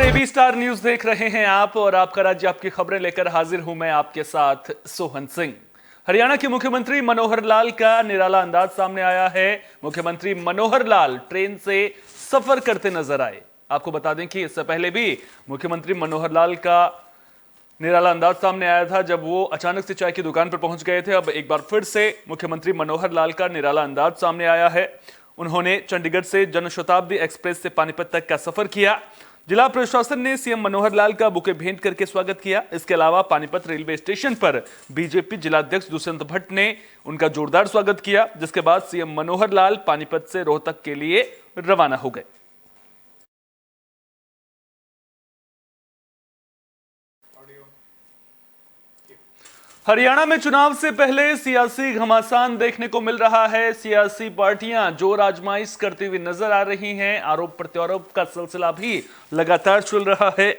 AB star news देख रहे हैं आप और आपका राज्य आपकी खबरें लेकर हाजिर हूं मैं आपके साथ सोहन सिंह। हरियाणा के मुख्यमंत्री मनोहर लाल का निराला अंदाज सामने आया है। मुख्यमंत्री मनोहर लाल ट्रेन से सफर करते नजर आए। आपको बता दें कि इससे पहले भी मुख्यमंत्री मनोहर लाल का निराला अंदाज सामने आया था जब वो अचानक से चाय की दुकान पर पहुंच गए थे। अब एक बार फिर से मुख्यमंत्री मनोहर लाल का निराला अंदाज सामने आया है। उन्होंने चंडीगढ़ से जनशताब्दी एक्सप्रेस से पानीपत तक का सफर किया। जिला प्रशासन ने सीएम मनोहर लाल का बुके भेंट करके स्वागत किया। इसके अलावा पानीपत रेलवे स्टेशन पर बीजेपी जिलाध्यक्ष दुष्यंत भट्ट ने उनका जोरदार स्वागत किया, जिसके बाद सीएम मनोहर लाल पानीपत से रोहतक के लिए रवाना हो गए। हरियाणा में चुनाव से पहले सियासी घमासान देखने को मिल रहा है। सियासी पार्टियां जोर आजमाइश करती हुई नजर आ रही हैं। आरोप प्रत्यारोप का सिलसिला भी लगातार चल रहा है।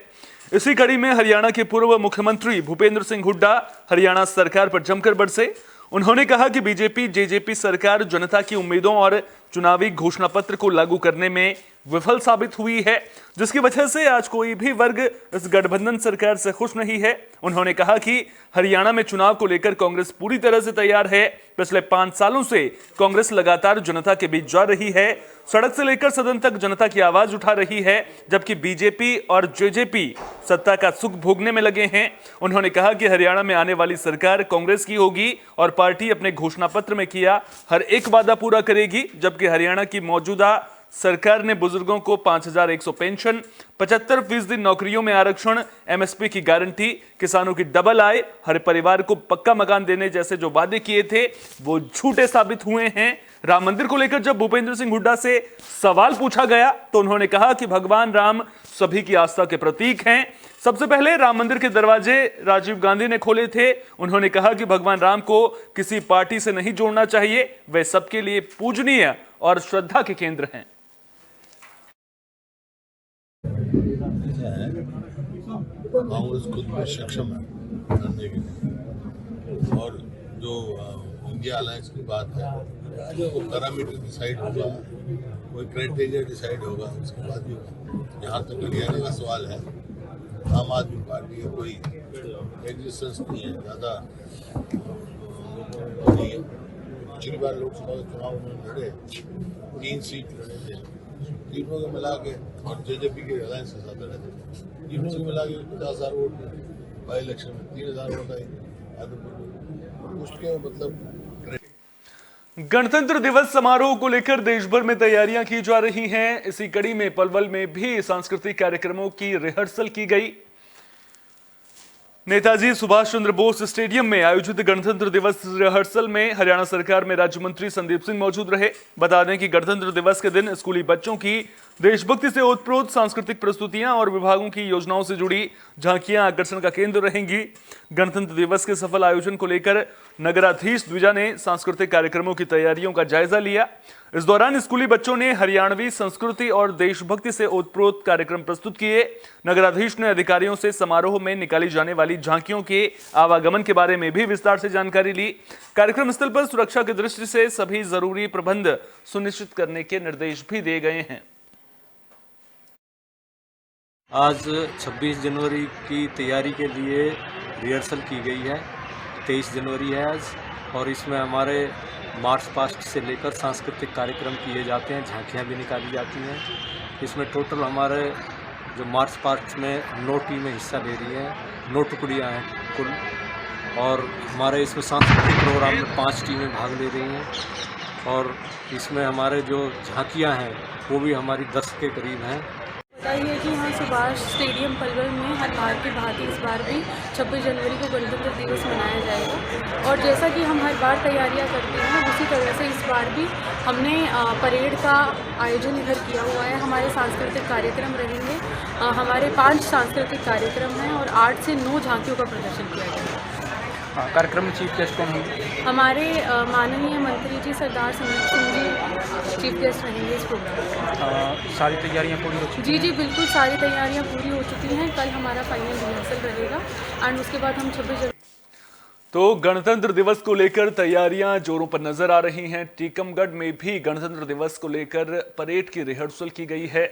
इसी कड़ी में हरियाणा के पूर्व मुख्यमंत्री भूपेंद्र सिंह हुड्डा हरियाणा सरकार पर जमकर बरसे। उन्होंने कहा कि बीजेपी जेजेपी सरकार जनता की उम्मीदों और चुनावी घोषणा पत्र को लागू करने में विफल साबित हुई है, जिसकी वजह से आज कोई भी वर्ग इस गठबंधन सरकार से खुश नहीं है। उन्होंने कहा कि हरियाणा में चुनाव को लेकर कांग्रेस पूरी तरह से तैयार है। पिछले 5 सालों से कांग्रेस लगातार जनता के बीच जा रही है, सड़क से लेकर सदन तक जनता की आवाज उठा रही है, जबकि बीजेपी और जेजेपी सत्ता का सुख भोगने में लगे हैं। उन्होंने कहा कि हरियाणा में आने वाली सरकार कांग्रेस की होगी और पार्टी अपने घोषणा पत्र में किया हर एक वादा पूरा करेगी, जबकि हरियाणा की मौजूदा सरकार ने बुजुर्गों को 5100 पेंशन, 75% नौकरियों में आरक्षण, एमएसपी की गारंटी, किसानों की डबल आय, हर परिवार को पक्का मकान देने जैसे जो वादे किए थे वो झूठे साबित हुए हैं। राम मंदिर को लेकर जब भूपेंद्र सिंह हुड्डा से सवाल पूछा गया तो उन्होंने कहा कि भगवान राम सभी की आस्था के प्रतीक हैं। सबसे पहले राम मंदिर के दरवाजे राजीव गांधी ने खोले थे। उन्होंने कहा कि भगवान राम को किसी पार्टी से नहीं जोड़ना चाहिए, वे सबके लिए पूजनीय और श्रद्धा के केंद्र हैं। कांग्रेस खुद में सक्षम है करने के लिए, और जो इंडिया अलायंस की बात है वो पैरामीटर डिसाइड होगा, कोई क्राइटेरिया डिसाइड होगा, उसके बाद ही होगा। जहाँ तक हरियाणा का सवाल है, आम आदमी पार्टी का कोई एग्जिस्टेंस नहीं है, ज़्यादा नहीं है। पिछली बार लोकसभा का चुनाव उन्होंने लड़े, 3 सीट लड़े थे, तीनों को मिला के, और जेजेपी के अलायंस के साथ लड़े थे, तीनों को मिला के 50,000 वोट बाई इलेक्शन में 3,000 वोट आए। उसके मतलब गणतंत्र दिवस समारोह को लेकर देश भर में तैयारियां की जा रही हैं। इसी कड़ी में पलवल में भी सांस्कृतिक कार्यक्रमों की रिहर्सल की गई। नेताजी सुभाष चंद्र बोस स्टेडियम में आयोजित गणतंत्र दिवस रिहर्सल में हरियाणा सरकार में राज्य मंत्री संदीप सिंह मौजूद रहे। बता दें कि गणतंत्र दिवस के दिन स्कूली बच्चों की देशभक्ति से ओतप्रोत सांस्कृतिक प्रस्तुतियां और विभागों की योजनाओं से जुड़ी झांकियां आकर्षण का केंद्र रहेंगी। गणतंत्र दिवस के सफल आयोजन को लेकर नगराधीश द्विजा ने सांस्कृतिक कार्यक्रमों की तैयारियों का जायजा लिया। इस दौरान स्कूली बच्चों ने हरियाणवी संस्कृति और देशभक्ति से ओतप्रोत कार्यक्रम प्रस्तुत किए। नगराधीश ने अधिकारियों से समारोह में निकाली जाने वाली झांकियों के आवागमन के बारे में भी विस्तार से जानकारी ली। कार्यक्रम स्थल पर सुरक्षा की दृष्टि से सभी जरूरी प्रबंध सुनिश्चित करने के निर्देश भी दिए गए हैं। आज 26 जनवरी की तैयारी के लिए रिहर्सल की गई है। 23 जनवरी है आज, और इसमें हमारे मार्च पास्ट से लेकर सांस्कृतिक कार्यक्रम किए जाते हैं, झांकियाँ भी निकाली जाती हैं। इसमें टोटल हमारे जो मार्च पास्ट में 9 टीमें हिस्सा ले रही हैं, 9 टुकड़ियाँ हैं कुल, और हमारे इसमें सांस्कृतिक प्रोग्राम में 5 टीमें भाग ले रही हैं। और इसमें हमारे जो झांकियाँ हैं वो भी हमारी 10 के करीब हैं। बताइए कि यहाँ सुभाष स्टेडियम पलवल में हर बार की भांति इस बार भी 26 जनवरी को गणतंत्र दिवस मनाया जाएगा, और जैसा कि हम हर बार तैयारियां करते हैं उसी तरह से इस बार भी हमने परेड का आयोजन इधर किया हुआ है। हमारे सांस्कृतिक कार्यक्रम रहेंगे, हमारे 5 सांस्कृतिक कार्यक्रम हैं और 8 से 9 झांकियों का प्रदर्शन किया जाएगा। कार्यक्रम में चीफ गेस्ट कौन होंगे? हमारे माननीय मंत्री जी सरदार संदीप सिंह जी चीफ गेस्ट रहेंगे इस प्रोग्राम। सारी तैयारियां पूरी हो चुकी हैं? जी बिल्कुल, सारी तैयारियां पूरी हो चुकी हैं। कल हमारा फाइनल रिहर्सल रहेगा एंड उसके बाद हम 26 जनवरी। तो गणतंत्र दिवस को लेकर तैयारियां जोरों पर नजर आ रही हैं। टीकमगढ़ में भी गणतंत्र दिवस को लेकर परेड की रिहर्सल की गई है।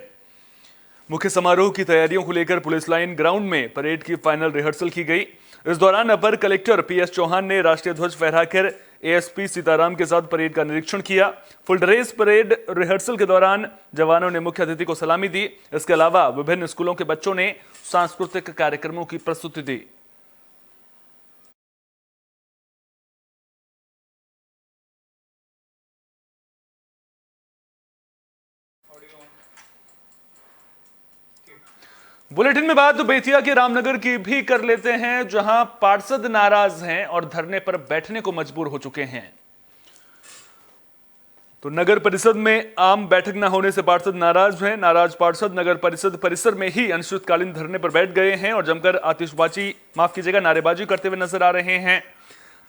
मुख्य समारोह की तैयारियों को लेकर पुलिस लाइन ग्राउंड में परेड की फाइनल रिहर्सल की गई। इस दौरान अपर कलेक्टर पीएस चौहान ने राष्ट्रीय ध्वज फहराकर एएसपी सीताराम के साथ परेड का निरीक्षण किया। फुल ड्रेस परेड रिहर्सल के दौरान जवानों ने मुख्य अतिथि को सलामी दी। इसके अलावा विभिन्न स्कूलों के बच्चों ने सांस्कृतिक कार्यक्रमों की प्रस्तुति दी। बुलेटिन में बात बेतिया के रामनगर की भी कर लेते हैं, जहां पार्षद नाराज हैं और धरने पर बैठने को मजबूर हो चुके हैं। तो नगर परिषद में आम बैठक न होने से पार्षद नाराज हैं। नाराज पार्षद नगर परिषद परिसर में ही अनिश्चितकालीन धरने पर बैठ गए हैं और जमकर आतिशबाजी नारेबाजी करते हुए नजर आ रहे हैं।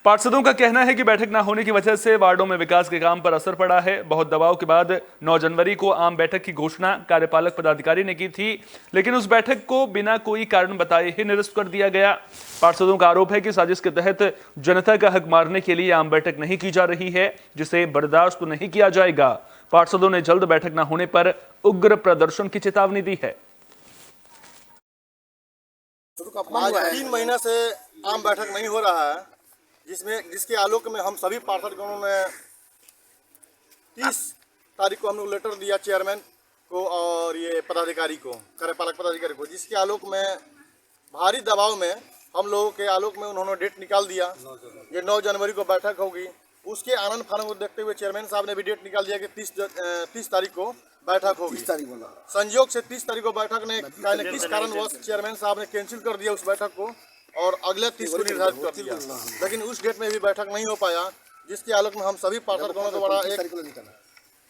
पार्षदों का कहना है कि बैठक न होने की वजह से वार्डों में विकास के काम पर असर पड़ा है। बहुत दबाव के बाद 9 जनवरी को आम बैठक की घोषणा कार्यपालक पदाधिकारी ने की थी, लेकिन उस बैठक को बिना कोई कारण बताए ही निरस्त कर दिया गया। पार्षदों का आरोप है कि साजिश के तहत जनता का हक मारने के लिए आम बैठक नहीं की जा रही है, जिसे बर्दाश्त नहीं किया जाएगा। पार्षदों ने जल्द बैठक न होने पर उग्र प्रदर्शन की चेतावनी दी है। आज 3 महीने से आम बैठक नहीं हो रहा है, जिसके आलोक में हम सभी पार्षदगणों ने 30 तारीख को हमने लेटर दिया चेयरमैन को और ये पदाधिकारी को, कार्यपालक पदाधिकारी को, जिसके आलोक में भारी दबाव में हम लोगों के आलोक में उन्होंने डेट निकाल दिया। ये 9 जनवरी को बैठक होगी। उसके आनंद फानंद को देखते हुए चेयरमैन साहब ने भी डेट निकाल दिया कि 30 तारीख को बैठक होगी। संयोग से 30 तारीख को बैठक ने किस कारणवश चेयरमैन साहब ने कैंसिल कर दिया उस बैठक को और अगले 30 को निर्धारित कर दिया, लेकिन उस डेट में भी बैठक नहीं हो पाया, जिसके आलोक में हम सभी पार्षदगणों द्वारा एक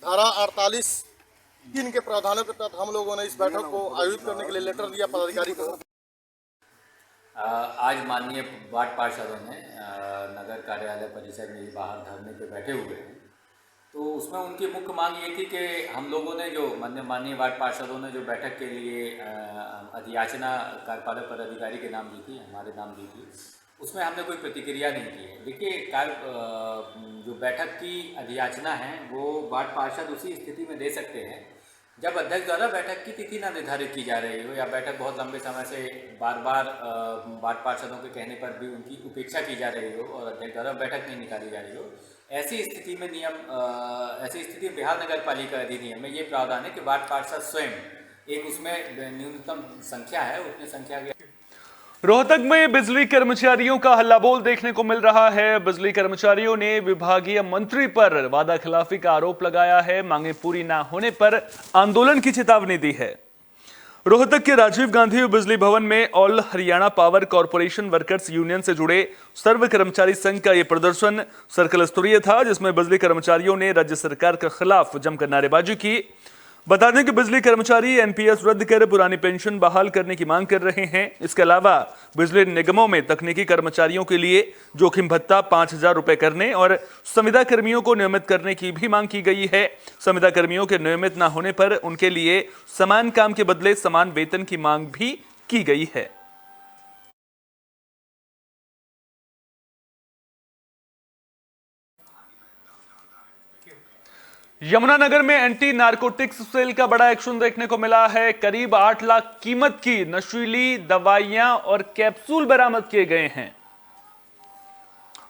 धारा 48(3) के प्रावधानों के तहत हम लोगों ने इस बैठक को आयोजित करने के लिए लेटर दिया पदाधिकारी को। आज माननीय वार्ड पार्षदों ने नगर कार्यालय परिसर में बाहर धरने पे बैठे हुए हैं, तो उसमें उनकी मुख्य मांग ये थी कि हम लोगों ने जो माननीय वार्ड पार्षदों ने जो बैठक के लिए अधियाचना कार्यपालक पदाधिकारी के नाम दी थी, हमारे नाम दी थी, उसमें हमने कोई प्रतिक्रिया नहीं की है। देखिए, जो बैठक की अधियाचना है वो वार्ड पार्षद उसी स्थिति में दे सकते हैं जब अध्यक्ष द्वारा बैठक की तिथि ना निर्धारित की जा रही हो या बैठक बहुत लंबे समय से बार बार वार्ड पार्षदों के कहने पर भी उनकी उपेक्षा की जा रही हो और अध्यक्ष द्वारा बैठक नहीं निकाली जा रही हो। ऐसी स्थिति में ऐसी स्थिति बिहार नगर पालिका अधिनियम में ये प्रावधान है कि वार्ड पार्षद स्वयं एक उसमें न्यूनतम संख्या है, उतनी संख्या के। रोहतक में बिजली कर्मचारियों का हल्लाबोल देखने को मिल रहा है। बिजली कर्मचारियों ने विभागीय मंत्री पर वादा खिलाफी का आरोप लगाया है। मांगे पूरी ना होने पर आंदोलन की चेतावनी दी है। रोहतक के राजीव गांधी बिजली भवन में all Haryana power corporation workers union से जुड़े सर्व कर्मचारी संघ का यह प्रदर्शन सर्कल स्तरीय था, जिसमें बिजली कर्मचारियों ने राज्य सरकार के खिलाफ जमकर नारेबाजी की। बता दें कि बिजली कर्मचारी एनपीएस रद्द कर पुरानी पेंशन बहाल करने की मांग कर रहे हैं। इसके अलावा बिजली निगमों में तकनीकी कर्मचारियों के लिए जोखिम भत्ता 5,000 रुपए करने और संविदा कर्मियों को नियमित करने की भी मांग की गई है। संविदा कर्मियों के नियमित न होने पर उनके लिए समान काम के बदले समान वेतन की मांग भी की गई है। यमुनानगर में एंटी नारकोटिक्स सेल का बड़ा एक्शन देखने को मिला है। करीब 8 लाख कीमत की नशीली दवाइयां और कैप्सूल बरामद किए गए हैं।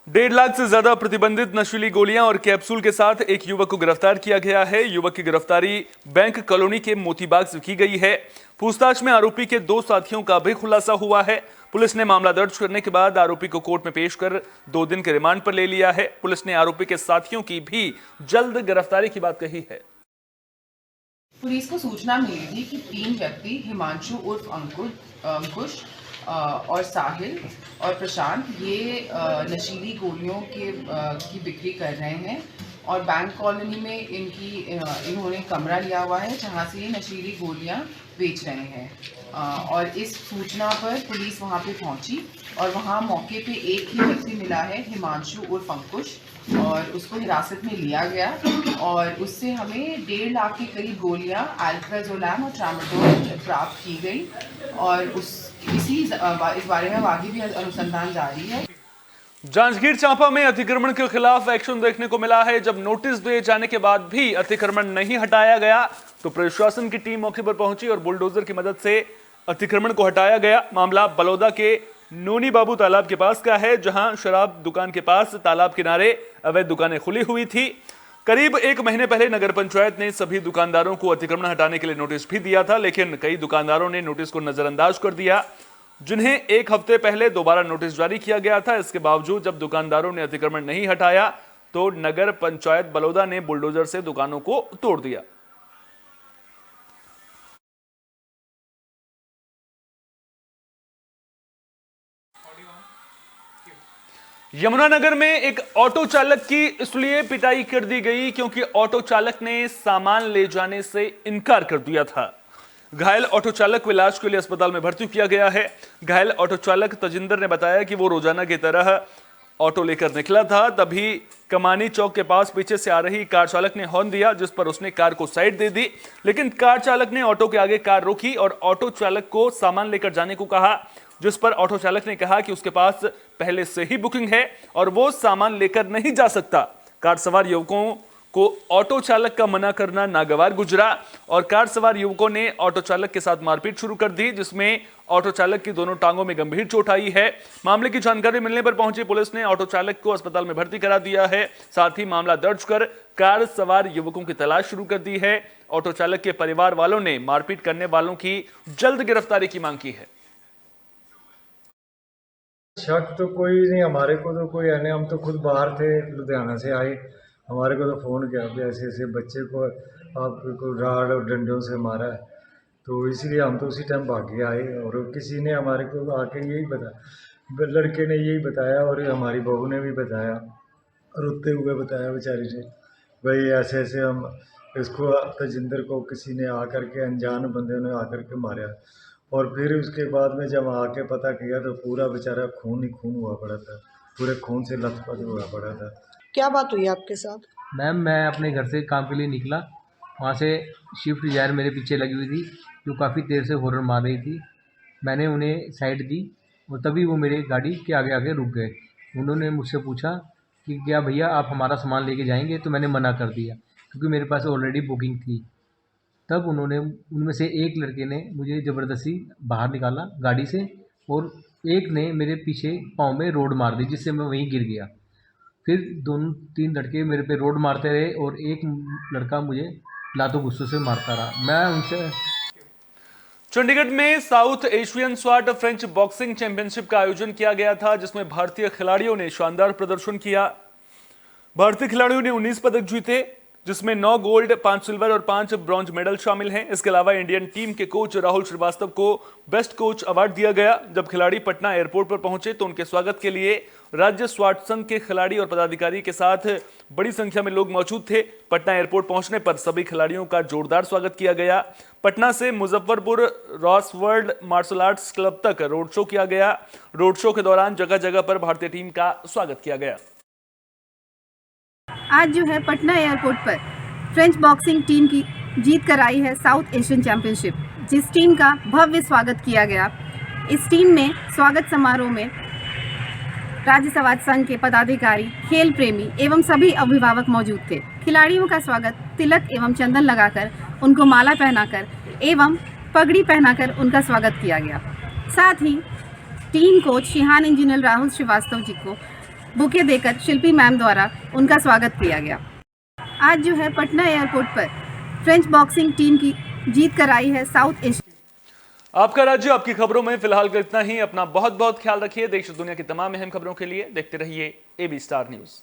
1.5 लाख से ज्यादा प्रतिबंधित नशीली गोलियां और कैप्सूल के साथ एक युवक को गिरफ्तार किया गया है। युवक की गिरफ्तारी बैंक कॉलोनी के मोतीबाग से की गई है। पूछताछ में आरोपी के 2 साथियों का भी खुलासा हुआ है। पुलिस ने मामला दर्ज करने के बाद आरोपी को कोर्ट में पेश कर 2 दिन के रिमांड पर ले लिया है। पुलिस ने आरोपी के साथियों की भी जल्द गिरफ्तारी की बात कही है। पुलिस को सूचना मिली थी कि 3 व्यक्ति हिमांशु उर्फ अंकुश और साहिल और प्रशांत ये नशीली गोलियों की बिक्री कर रहे हैं और बैंक कॉलोनी में इन्होंने कमरा लिया हुआ है जहां से ये नशीली गोलियां बेच रहे हैं। और इस सूचना पर पुलिस वहां पे पहुंची और वहां मौके पे एक ही व्यक्ति मिला है, हिमांशु उर्फ अंकुश, और उसको हिरासत में लिया गया और उससे हमें 1.5 लाख के करीब गोलियां अल्प्राजोलैम और ट्रामाडोल प्राप्त की गई और इस बारे में आगे भी अनुसंधान जारी है। जांजगीर चांपा में अतिक्रमण के खिलाफ एक्शन देखने को मिला है। जब नोटिस दिए जाने के बाद भी अतिक्रमण नहीं हटाया गया तो प्रशासन की टीम मौके पर पहुंची और बुलडोजर की मदद से अतिक्रमण को हटाया गया। मामला बलौदा के नोनी बाबू तालाब के पास का है, जहां शराब दुकान के पास तालाब किनारे अवैध दुकानें खुली हुई थी। करीब 1 महीने पहले नगर पंचायत ने सभी दुकानदारों को अतिक्रमण हटाने के लिए नोटिस भी दिया था, लेकिन कई दुकानदारों ने नोटिस को नजरअंदाज कर दिया, जिन्हें 1 हफ्ते पहले दोबारा नोटिस जारी किया गया था। इसके बावजूद जब दुकानदारों ने अतिक्रमण नहीं हटाया तो नगर पंचायत बलौदा ने बुलडोजर से दुकानों को तोड़ दिया। यमुनानगर में एक ऑटो चालक की इसलिए पिटाई कर दी गई क्योंकि ऑटो चालक ने सामान ले जाने से इनकार कर दिया था। घायल ऑटो चालक को इलाज के लिए अस्पताल में भर्ती किया गया है। घायल ऑटो चालक तजिंदर ने बताया कि वो रोजाना की तरह ऑटो लेकर निकला था, तभी कमानी चौक के पास पीछे से आ रही कार चालक ने हॉर्न दिया, जिस पर उसने कार को साइड दे दी, लेकिन कार चालक ने ऑटो के आगे कार रोकी और ऑटो चालक को सामान लेकर जाने को कहा, जिस पर ऑटो चालक ने कहा कि उसके पास पहले से ही बुकिंग है और वो सामान लेकर नहीं जा सकता। कार सवार युवकों को ऑटो चालक का मना करना नागवार गुजरा और कार सवार युवकों ने ऑटो चालक के साथ मारपीट शुरू कर दी, जिसमें ऑटो चालक की दोनों टांगों में गंभीर चोट आई है। मामले की जानकारी मिलने पर पहुंची पुलिस ने ऑटो चालक को अस्पताल में भर्ती करा दिया है। साथ ही मामला दर्ज कर कार सवार युवकों की तलाश शुरू कर दी है। ऑटो चालक के परिवार वालों ने मारपीट करने वालों की जल्द गिरफ्तारी की मांग की है। शक तो कोई नहीं, हमारे को तो कोई है नहीं, हम तो खुद बाहर थे, लुधियाना से आए, हमारे को तो फ़ोन किया कि ऐसे ऐसे बच्चे को आपको राड और डंडों से मारा है, तो इसलिए हम तो उसी टाइम भागे आए और किसी ने हमारे को आके यही बताया, लड़के ने यही बताया और हमारी बहू ने भी बताया, रोते हुए बताया बेचारी ने, भाई ऐसे ऐसे हम इसको तजिंदर को किसी ने आकर के अनजान बंदे ने आकर के मारा। और फिर उसके बाद में जब आके पता किया तो पूरा बेचारा खून ही खून हुआ पड़ा था, पूरे खून से लथपथ हुआ पड़ा था। क्या बात हुई आपके साथ? मैम, मैं अपने घर से काम के लिए निकला, वहाँ से स्विफ्ट डिजायर मेरे पीछे लगी हुई थी जो काफ़ी देर से हॉर्न मार रही थी। मैंने उन्हें साइड दी और तभी वो मेरे गाड़ी के आगे आगे रुक गए। उन्होंने मुझसे पूछा कि क्या भैया आप हमारा सामान लेके जाएंगे, तो मैंने मना कर दिया क्योंकि मेरे पास ऑलरेडी बुकिंग थी। तब उन्होंने, उनमें से एक लड़के ने मुझे ज़बरदस्ती बाहर निकाला गाड़ी से और एक ने मेरे पीछे पाँव में रोड मार दी, जिससे मैं वहीं गिर गया। फिर 2-3 लड़के मेरे पे रोड मारते रहे और एक लड़का मुझे लातों गुस्सों से मारता रहा। मैं उनसे चंडीगढ़ में South Asian savate French boxing championship का आयोजन किया गया था, जिसमें भारतीय खिलाड़ियों ने शानदार प्रदर्शन किया। भारतीय खिलाड़ियों ने 19 पदक जीते, जिसमें 9 गोल्ड, 5 सिल्वर और 5 ब्रॉन्ज मेडल शामिल हैं। इसके अलावा इंडियन टीम के कोच राहुल श्रीवास्तव को बेस्ट कोच अवार्ड दिया गया। जब खिलाड़ी पटना एयरपोर्ट पर पहुंचे तो उनके स्वागत के लिए राज्य स्वाट संघ के खिलाड़ी और पदाधिकारी के साथ बड़ी संख्या में लोग मौजूद थे। पटना एयरपोर्ट पहुंचने पर सभी खिलाड़ियों का जोरदार स्वागत किया गया। पटना से Muzaffarpur Ross world martial arts club तक रोड शो किया गया। रोड शो के दौरान जगह जगह पर भारतीय टीम का स्वागत किया गया। आज जो है पटना एयरपोर्ट पर फ्रेंच बॉक्सिंग टीम की जीत कर आई है साउथ एशियन चैंपियनशिप, जिस टीम का भव्य स्वागत किया गया। इस टीम में स्वागत समारोह में राज्य स्वाट संघ के पदाधिकारी, खेल प्रेमी एवं सभी अभिभावक मौजूद थे। खिलाड़ियों का स्वागत तिलक एवं चंदन लगाकर, उनको माला पहनाकर एवं पगड़ी पहनाकर उनका स्वागत किया गया। साथ ही team coach shihan engineer Rahul Shrivastava ji को बुके देकर शिल्पी मैम द्वारा उनका स्वागत किया गया। आज जो है पटना एयरपोर्ट पर फ्रेंच बॉक्सिंग टीम की जीत कर आई है साउथ एशिया। आपका राज्य आपकी खबरों में फिलहाल इतना ही। अपना बहुत बहुत ख्याल रखिए। देश और दुनिया की तमाम अहम खबरों के लिए देखते रहिए AB स्टार न्यूज।